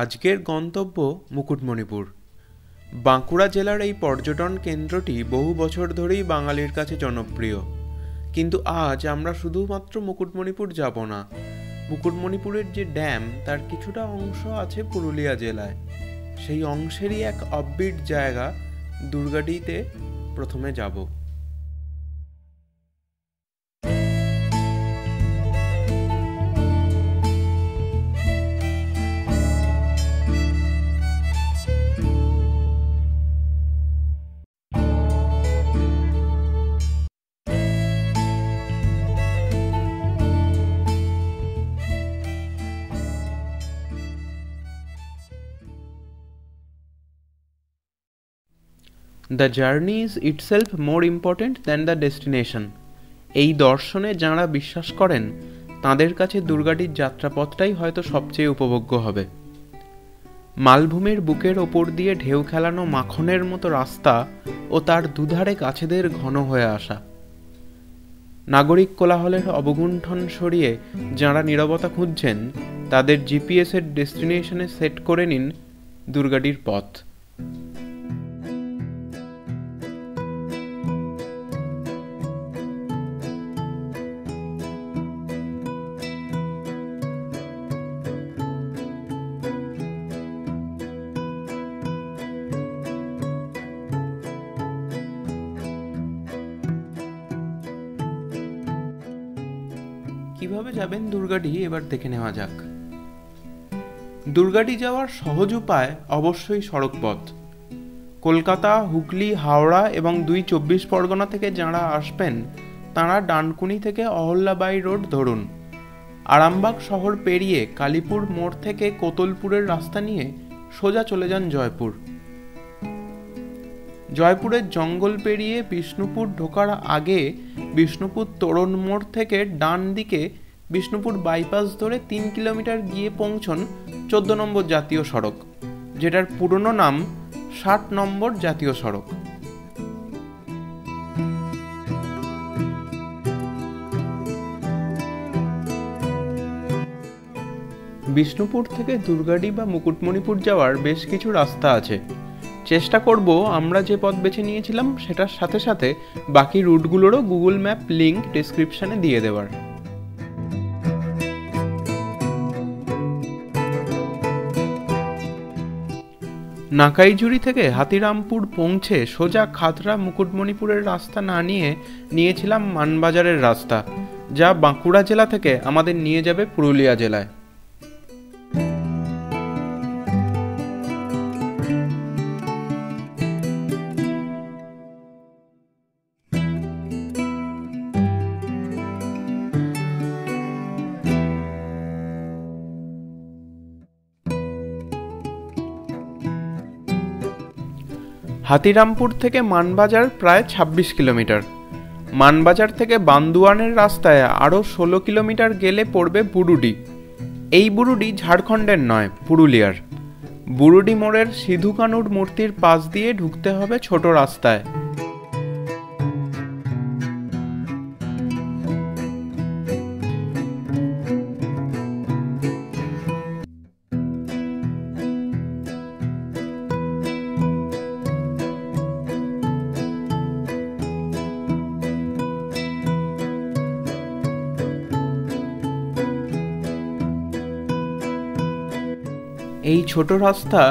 আজকের গন্তব্য মুকুটমণিপুর। বাঁকুড়া জেলার এই পর্যটন কেন্দ্রটি বহু বছর ধরেই বাঙালির কাছে জনপ্রিয়। কিন্তু আজ আমরা শুধুমাত্র মুকুটমণিপুর যাব না। মুকুটমণিপুরের যে ড্যাম, তার কিছুটা অংশ আছে পুরুলিয়া জেলায়। সেই অংশেরই এক অফবিট জায়গা দুর্গাডিতে প্রথমে যাব। The journey is itself more important than the destination. এই দর্শনে যাঁরা বিশ্বাস করেন, তাঁদের কাছে দুর্গাটির যাত্রাপথটাই হয়তো সবচেয়ে উপভোগ্য হবে। মালভূমির বুকের ওপর দিয়ে ঢেউ খেলানো মাখনের মতো রাস্তা ও তার দুধারে গাছেদের ঘন হয়ে আসা। নাগরিক কোলাহলের অবগুণ্ঠন সরিয়ে যাঁরা নীরবতা খুঁজছেন, তাদের জিপিএসের ডেস্টিনেশনে সেট করে নিন দুর্গাটির পথ। কিভাবে যাবেন দুর্গাটি এবার দেখে নেওয়া যাক। দুর্গাটি যাওয়ার সহজ উপায় অবশ্যই সড়কপথ। কলকাতা, হুগলি, হাওড়া এবং ২ চব্বিশ পরগনা থেকে যাঁরা আসবেন, তাঁরা ডানকুনি থেকে অহল্যাবাই রোড ধরুন। আরামবাগ শহর পেরিয়ে কালীপুর মোড় থেকে কোতলপুরের রাস্তা নিয়ে সোজা চলে যান জয়পুর। জয়পুরের জঙ্গল পেরিয়ে বিষ্ণুপুর ঢোকার আগে বিষ্ণুপুর তোরণ মোড় থেকে ডান দিকে বিষ্ণুপুর বাইপাস ধরে ৩ কিলোমিটার গিয়ে পৌঁছন ১৪ নম্বর জাতীয় সড়ক, যেটার পুরনো নাম ৬০ নম্বর জাতীয় সড়ক। বিষ্ণুপুর থেকে দুর্গাটি বা মুকুটমণিপুর যাওয়ার বেশ কিছু রাস্তা আছে। চেষ্টা করব আমরা যে পথ বেছে নিয়েছিলাম সেটার সাথে সাথে বাকি রুটগুলোরও গুগল ম্যাপ লিঙ্ক ডেসক্রিপশনে দিয়ে দেওয়ার। নাকাইজুড়ি থেকে হাতিরামপুর পৌঁছে সোজা খাতড়া মুকুটমণিপুরের রাস্তা না নিয়ে নিয়েছিলাম মানবাজারের রাস্তা, যা বাঁকুড়া জেলা থেকে আমাদের নিয়ে যাবে পুরুলিয়া জেলায়। হাতিরামপুর থেকে মানবাজার প্রায় ২৬ কিলোমিটার। মানবাজার থেকে বান্দুয়ানের রাস্তায় আরও ১৬ কিলোমিটার গেলে পড়বে বুরুডি। এই বুরুডি ঝাড়খণ্ডের নয়, পুরুলিয়ার। বুরুডি মোড়ের সিধু কানুর মূর্তির পাশ দিয়ে ঢুকতে হবে ছোট রাস্তায়। এই ছোট রাস্তা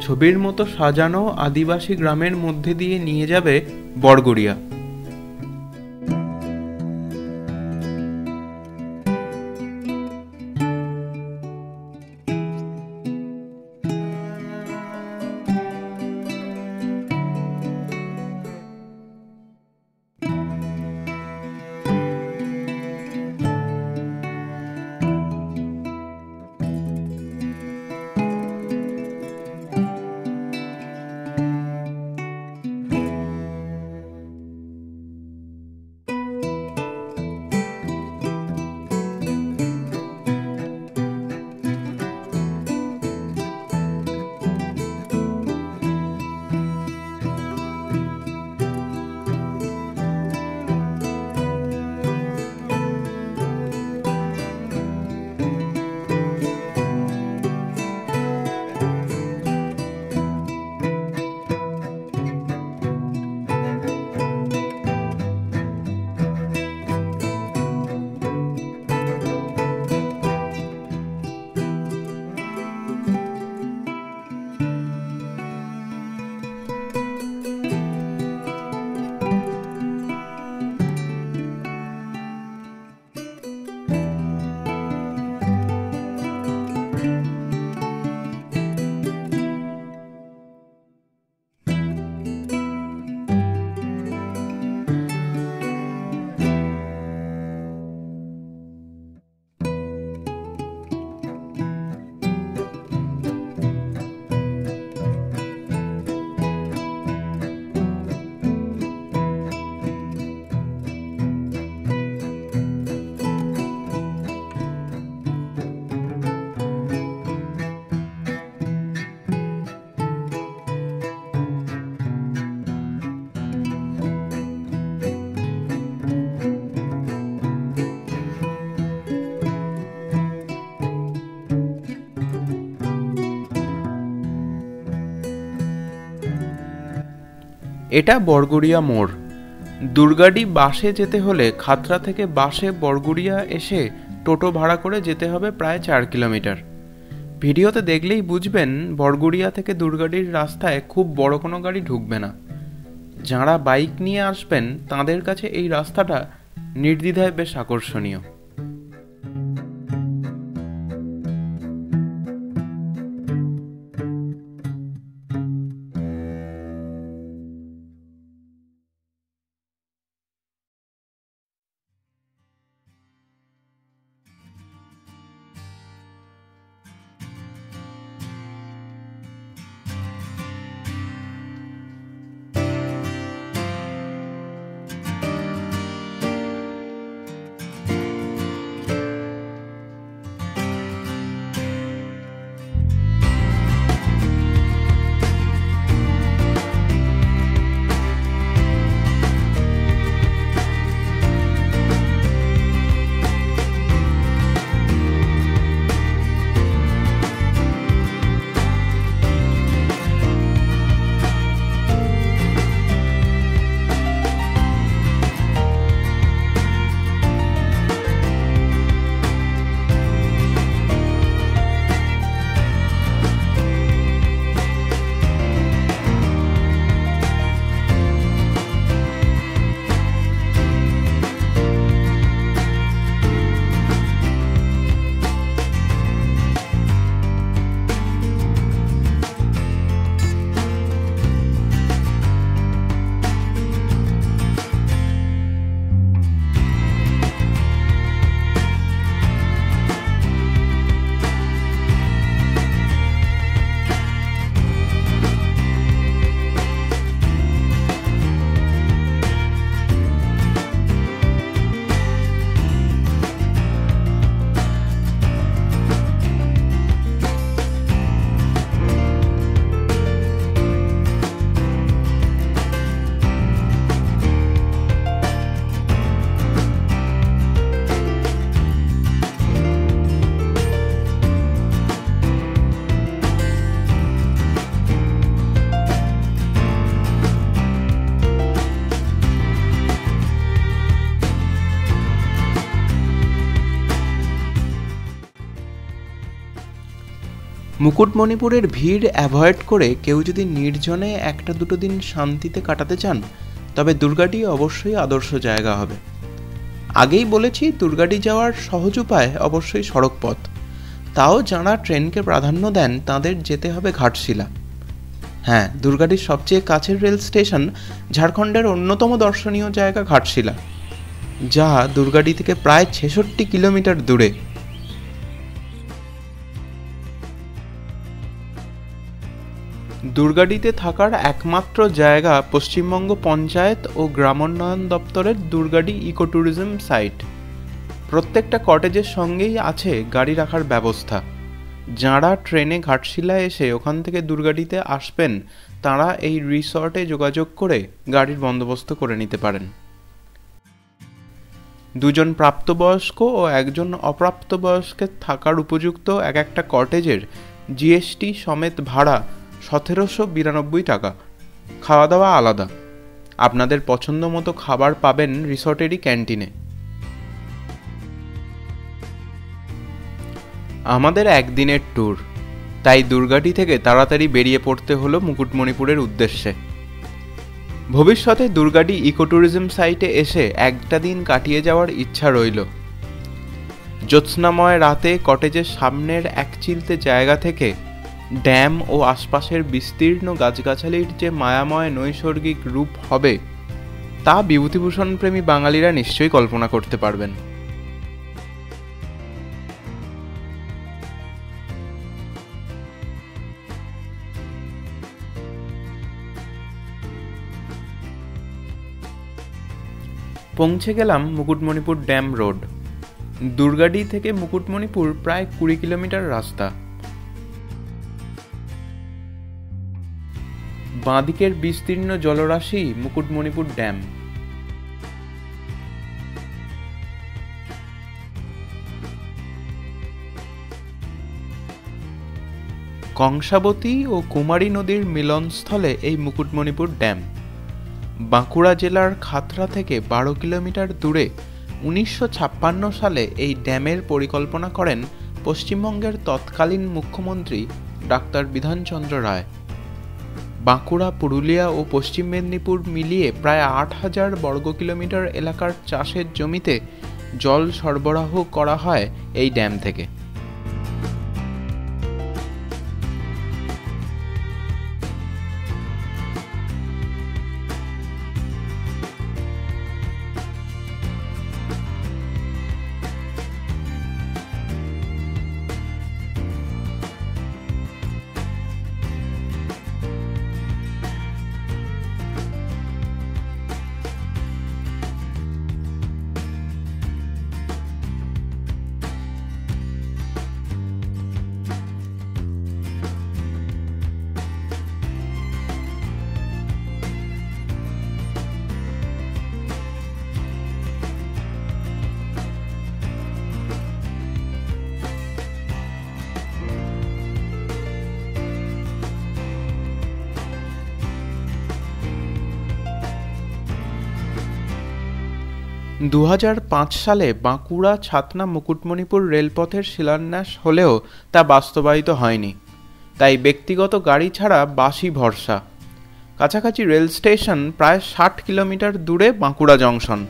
ছবির মতো সাজানো আদিবাসী গ্রামের মধ্যে দিয়ে নিয়ে যাবে বড়গড়িয়া। এটা বরগুড়িয়া মোড়। দুর্গাডি বাসে যেতে হলে খাতড়া থেকে বাসে বরগুড়িয়া এসে টোটো ভাড়া করে যেতে হবে প্রায় 4 কিলোমিটার। ভিডিওতে দেখলেই বুঝবেন বরগুড়িয়া থেকে দুর্গাডির রাস্তায় খুব বড় কোনো গাড়ি ঢুকবে না। যাঁরা বাইক নিয়ে আসবেন তাদের কাছে এই রাস্তাটা নির্দ্বিধায় বেশ আকর্ষণীয়। মুকুটমণিপুরের ভিড় অ্যাভয়েড করে কেউ যদি নির্জনে 1-2 দিন শান্তিতে কাটাতে চান তবে দুর্গাডি অবশ্যই আদর্শ জায়গা হবে। আগেই বলেছি দুর্গাডি যাওয়ার সহজ উপায় অবশ্যই সড়ক পথ, তাও যারা ট্রেনকে প্রাধান্য দেন তাদের যেতে হবে ঘাটশিলা। হ্যাঁ, দুর্গাডির সবচেয়ে কাছের রেল স্টেশন ঝাড়খণ্ডের অন্যতম দর্শনীয় জায়গা ঘাটশিলা, যা দুর্গাডি থেকে প্রায় 66 কিলোমিটার দূরে। দুর্গাডিতে থাকার একমাত্র জায়গা পশ্চিমবঙ্গ পঞ্চায়েত ও গ্রামোন্নয়ন দপ্তরের দুর্গাডি ইকো ট্যুরিজম সাইট। প্রত্যেকটা কটেজের সঙ্গেই আছে গাড়ি রাখার ব্যবস্থা। যাঁরা ট্রেনে ঘাটশিলা এসে ওখান থেকে দুর্গাডিতে আসবেন তাঁরা এই রিসর্টে যোগাযোগ করে গাড়ির বন্দোবস্ত করে নিতে পারেন। 2 জন প্রাপ্তবয়স্ক ও 1 জন অপ্রাপ্তবয়স্কের থাকার উপযুক্ত একটা কটেজের জিএসটি সমেত ভাড়া 1792 টাকা। খাওয়া দাওয়া আলাদা। আপনাদের পছন্দ মতো খাবার পাবেন রিসর্টেরই ক্যান্টিনে। আমাদের একদিনের ট্যুর, তাই দুর্গাডি থেকে তাড়াতাড়ি বেরিয়ে পড়তে হলো মুকুটমণিপুরের উদ্দেশ্যে। ভবিষ্যতে দুর্গাডি ইকো ট্যুরিজম সাইটে এসে একটা দিন কাটিয়ে যাওয়ার ইচ্ছা রইল। জ্যোৎস্নাময় রাতে কটেজের সামনের একচিলতে জায়গা থেকে ড্যাম ও আশপাশের বিস্তীর্ণ গাছগাছালির যে মায়াময় নৈসর্গিক রূপ হবে তা বিভূতিভূষণ প্রেমী বাঙালিরা নিশ্চয়ই কল্পনা করতে পারবেন। পৌঁছে গেলাম মুকুটমণিপুর ড্যাম রোড। দুর্গাডি থেকে মুকুটমণিপুর প্রায় 20 কিলোমিটার রাস্তা। বাঁদিকের বিস্তীর্ণ জলরাশি মুকুটমণিপুর ড্যাম। কংসাবতী ও কুমারী নদীর মিলনস্থলে এই মুকুটমণিপুর ড্যাম। বাঁকুড়া জেলার খাতড়া থেকে 12 কিলোমিটার দূরে 1956 সালে এই ড্যামের পরিকল্পনা করেন পশ্চিমবঙ্গের তৎকালীন মুখ্যমন্ত্রী ডাক্তার বিধানচন্দ্র রায়। বাঁকুড়া, পুরুলিয়া ও পশ্চিম মেদিনীপুর মিলিয়ে প্রায় 8,000 বর্গ কিলোমিটার এলাকার চাষের জমিতে জল সরবরাহ করা হয় এই ড্যাম থেকে। 2005 সালে বাঁকুড়া ছাতনা মুকুটমণিপুর রেলপথের শিলান্যাস হলেও তা বাস্তবায়িত হয়নি, তাই ব্যক্তিগত গাড়ি ছাড়া বাসই ভরসা। কাছাকাছি রেল স্টেশন প্রায় 60 কিলোমিটার দূরে বাঁকুড়া জংশন।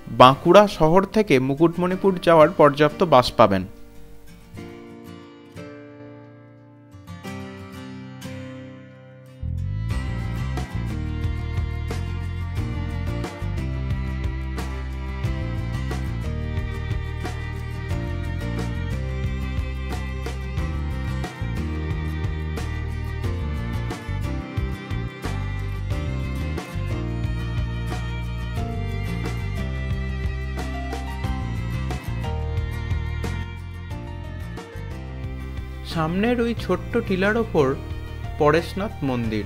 বাঁকুড়া শহর থেকে মুকুটমণিপুর যাওয়ার পর্যাপ্ত বাস পাবেন। সামনের ওই ছোট্ট টিলার ওপর পরেশনাথ মন্দির।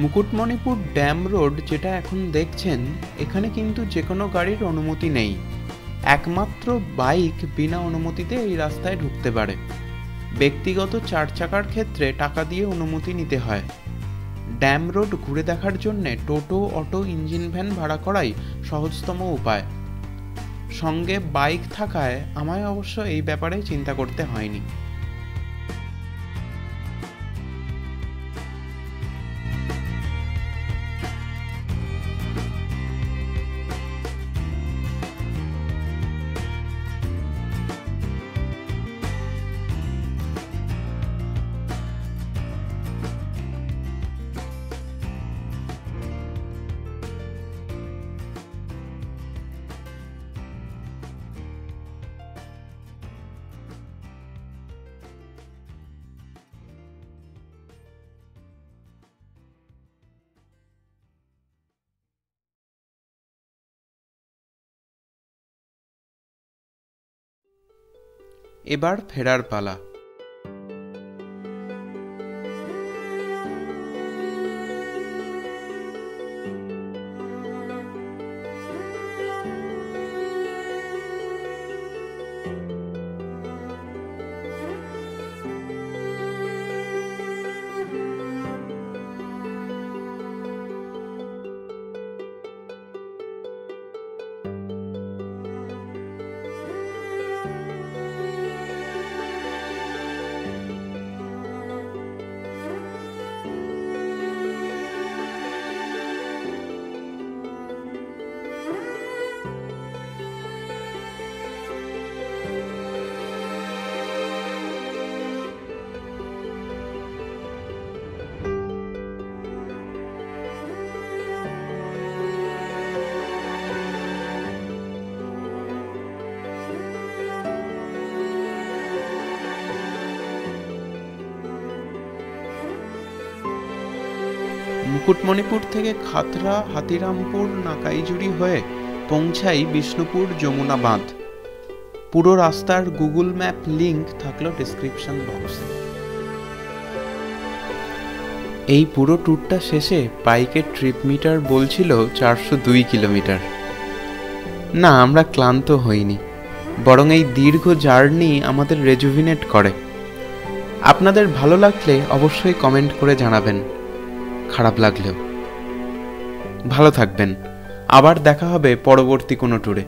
মুকুটমণিপুর ড্যাম রোড যেটা এখন দেখছেন, এখানে কিন্তু যে কোনো গাড়ির অনুমতি নেই। একমাত্র বাইক বিনা অনুমতিতে এই রাস্তায় ঢুকতে পারে। ব্যক্তিগত 4 চাকার ক্ষেত্রে টাকা দিয়ে অনুমতি নিতে হয়। ড্যাম রোড ঘুরে দেখার জন্যে টোটো, অটো, ইঞ্জিন ভ্যান ভাড়া করাই সহজতম উপায়। সঙ্গে বাইক থাকায় আমায় অবশ্য এই ব্যাপারে চিন্তা করতে হয়নি। এবার ফেরার পালা। মুকুটমণিপুর থেকে খাতড়া, হাতিরামপুর, নাকাইজুড়ি হয়ে পৌঁছাই বিষ্ণুপুর যমুনা বাঁধ। পুরো রাস্তার গুগল ম্যাপ লিংক থাকলো ডেসক্রিপশন বক্সে। এই পুরো ট্যুরটা শেষে বাইকের ট্রিপ মিটার বলছিল 402 কিলোমিটার। না, আমরা ক্লান্ত হইনি, বরং এই দীর্ঘ জার্নি আমাদের রেজুভিনেট করে। আপনাদের ভালো লাগলে অবশ্যই কমেন্ট করে জানাবেন, খারাপ লাগলেও। ভালো থাকবেন, আবার দেখা হবে পরবর্তী কোনো ট্যুরে।